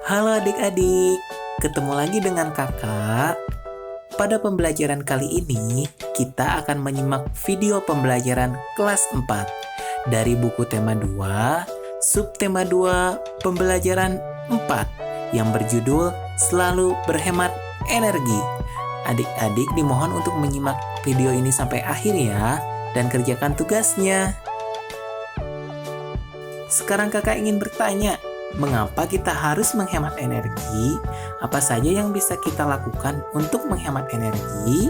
Halo adik-adik, ketemu lagi dengan kakak. Pada pembelajaran kali ini, kita akan menyimak video pembelajaran kelas 4 dari buku tema 2, subtema 2, pembelajaran 4 yang berjudul Selalu Berhemat Energi. Adik-adik dimohon untuk menyimak video ini sampai akhir ya, dan kerjakan tugasnya. Sekarang kakak ingin bertanya, mengapa kita harus menghemat energi? Apa saja yang bisa kita lakukan untuk menghemat energi?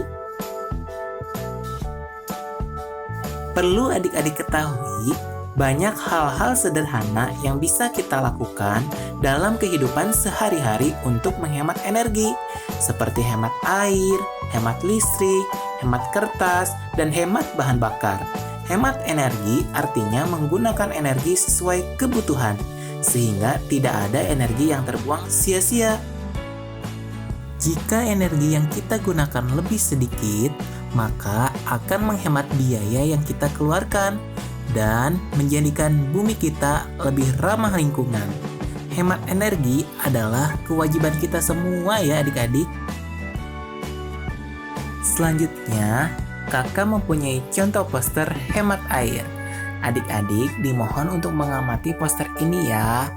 Perlu adik-adik ketahui, banyak hal-hal sederhana yang bisa kita lakukan dalam kehidupan sehari-hari untuk menghemat energi, seperti hemat air, hemat listrik, hemat kertas, dan hemat bahan bakar. Hemat energi artinya menggunakan energi sesuai kebutuhan, sehingga tidak ada energi yang terbuang sia-sia. Jika energi yang kita gunakan lebih sedikit, maka akan menghemat biaya yang kita keluarkan dan menjadikan bumi kita lebih ramah lingkungan. Hemat energi adalah kewajiban kita semua ya adik-adik. Selanjutnya, kakak mempunyai contoh poster hemat air. Adik-adik dimohon untuk mengamati poster ini ya,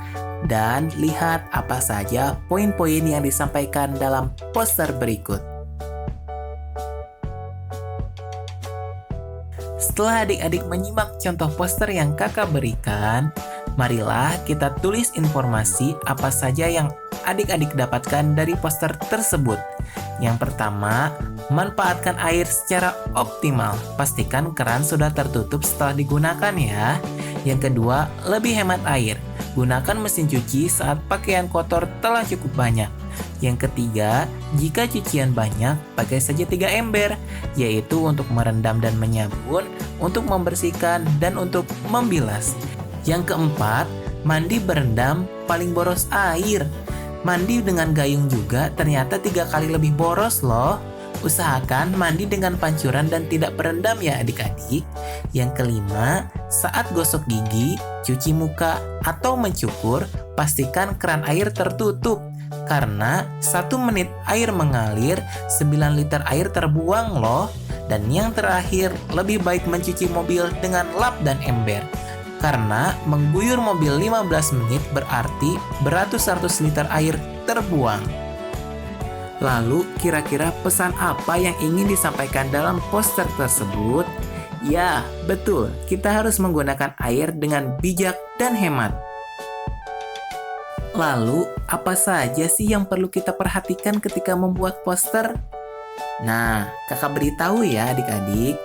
dan lihat apa saja poin-poin yang disampaikan dalam poster berikut. Setelah adik-adik menyimak contoh poster yang kakak berikan, marilah kita tulis informasi apa saja yang adik-adik dapatkan dari poster tersebut. Yang pertama, manfaatkan air secara optimal. Pastikan keran sudah tertutup setelah digunakan ya. Yang kedua, lebih hemat air. Gunakan mesin cuci saat pakaian kotor telah cukup banyak. Yang ketiga, jika cucian banyak, pakai saja 3 ember, yaitu untuk merendam dan menyabun, untuk membersihkan, dan untuk membilas. Yang keempat, mandi berendam paling boros air. Mandi dengan gayung juga ternyata 3 kali lebih boros loh. Usahakan mandi dengan pancuran dan tidak berendam ya adik-adik. Yang kelima, saat gosok gigi, cuci muka, atau mencukur, pastikan keran air tertutup. Karena 1 menit air mengalir, 9 liter air terbuang loh. Dan yang terakhir, lebih baik mencuci mobil dengan lap dan ember. Karena mengguyur mobil 15 menit berarti beratus-ratus liter air terbuang. Lalu, kira-kira pesan apa yang ingin disampaikan dalam poster tersebut? Ya, betul, kita harus menggunakan air dengan bijak dan hemat. Lalu, apa saja sih yang perlu kita perhatikan ketika membuat poster? Nah, kakak beritahu ya adik-adik.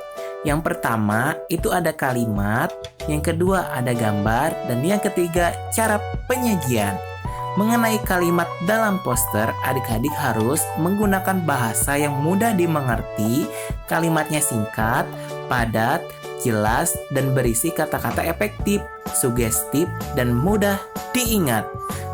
Yang pertama, itu ada kalimat, yang kedua ada gambar, dan yang ketiga cara penyajian. Mengenai kalimat dalam poster, adik-adik harus menggunakan bahasa yang mudah dimengerti, kalimatnya singkat, padat, jelas, dan berisi kata-kata efektif, sugestif, dan mudah diingat.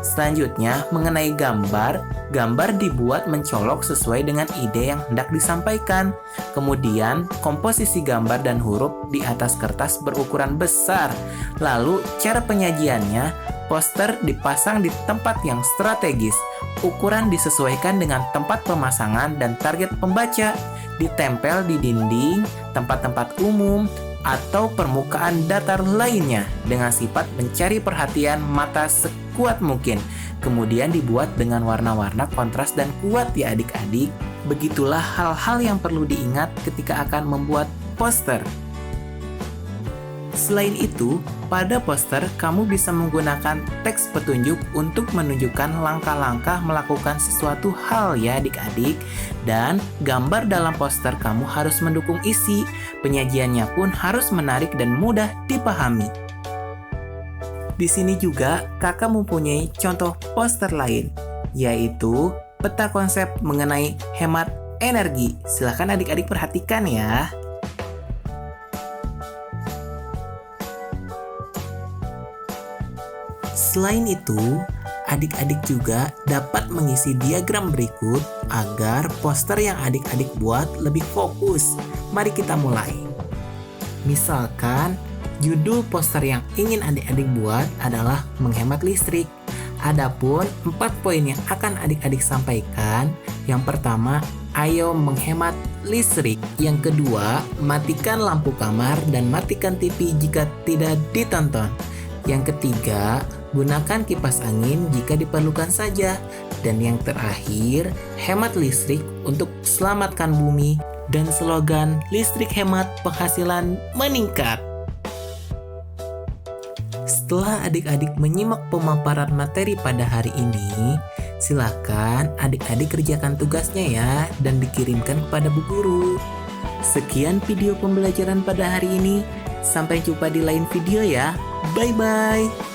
Selanjutnya, mengenai gambar, gambar dibuat mencolok sesuai dengan ide yang hendak disampaikan. Kemudian, komposisi gambar dan huruf di atas kertas berukuran besar. Lalu, cara penyajiannya, poster dipasang di tempat yang strategis. Ukuran disesuaikan dengan tempat pemasangan dan target pembaca. Ditempel di dinding, tempat-tempat umum, atau permukaan datar lainnya dengan sifat mencari perhatian mata sekuat mungkin. Kemudian dibuat dengan warna-warna kontras dan kuat ya adik-adik. Begitulah hal-hal yang perlu diingat ketika akan membuat poster. Selain itu, pada poster kamu bisa menggunakan teks petunjuk untuk menunjukkan langkah-langkah melakukan sesuatu hal ya adik-adik. Dan gambar dalam poster kamu harus mendukung isi. Penyajiannya pun harus menarik dan mudah dipahami. Di sini juga kakak mempunyai contoh poster lain, yaitu peta konsep mengenai hemat energi. Silahkan adik-adik perhatikan ya. Selain itu, adik-adik juga dapat mengisi diagram berikut agar poster yang adik-adik buat lebih fokus. Mari kita mulai. Misalkan, judul poster yang ingin adik-adik buat adalah menghemat listrik. Adapun 4 poin yang akan adik-adik sampaikan. Yang pertama, ayo menghemat listrik. Yang kedua, matikan lampu kamar dan matikan TV jika tidak ditonton. Yang ketiga, gunakan kipas angin jika diperlukan saja. Dan yang terakhir, hemat listrik untuk selamatkan bumi dan slogan listrik hemat penghasilan meningkat. Setelah adik-adik menyimak pemaparan materi pada hari ini, silakan adik-adik kerjakan tugasnya ya dan dikirimkan kepada Bu Guru. Sekian video pembelajaran pada hari ini. Sampai jumpa di lain video ya. Bye-bye.